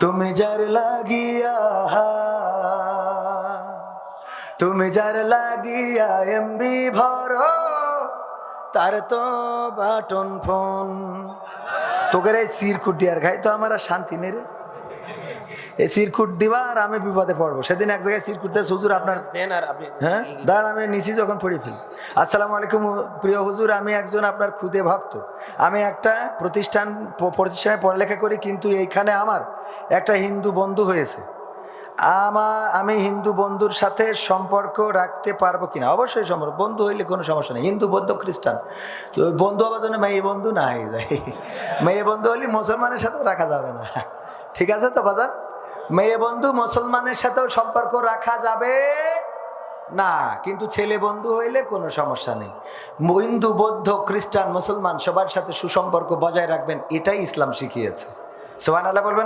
তুমি যার লাগিয়া তুমি যার লাগিয়া এমবি ভরো তার তো বাটন ফোন তোকে এই সিরকুট দিয়ার খাই তো আমার আর শান্তি নেই রে। এই সিরকুট দিবা আর আমি বিপদে পড়বো। সেদিন এক জায়গায় সিরকুট দিয়ে হুজুর আপনার দেন আর আপনি হ্যাঁ দাঁড়ান আমি নিচি যখন পড়ে ফেলি। আসসালামু আলাইকুম প্রিয় হুজুর, আমি একজন আপনার খুদে ভক্ত। আমি একটা প্রতিষ্ঠানে পড়ালেখা করি, কিন্তু এইখানে আমার একটা হিন্দু বন্ধু হয়েছে। আমি হিন্দু বন্ধুর সাথে সম্পর্ক রাখতে পারবো কিনা? অবশ্যই সম্পর্ক, বন্ধু হইলে কোনো সমস্যা নেই। হিন্দু বৌদ্ধ খ্রিস্টান তো ওই বন্ধু হবার জন্য মেয়ে বন্ধু না হয়ে যায়। মেয়ে বন্ধু হলে মুসলমানের সাথেও রাখা যাবে না, ঠিক আছে তো বাজার? মেয়ে বন্ধু মুসলমানের সাথেও সম্পর্ক রাখা যাবে না, কিন্তু ছেলে বন্ধু হইলে কোনো সমস্যা নেই। হিন্দু বৌদ্ধ খ্রিস্টান মুসলমান সবার সাথে সুসম্পর্ক বজায় রাখবেন, এটাই ইসলাম শিখিয়েছে। সুবহানাল্লাহ বলবেন।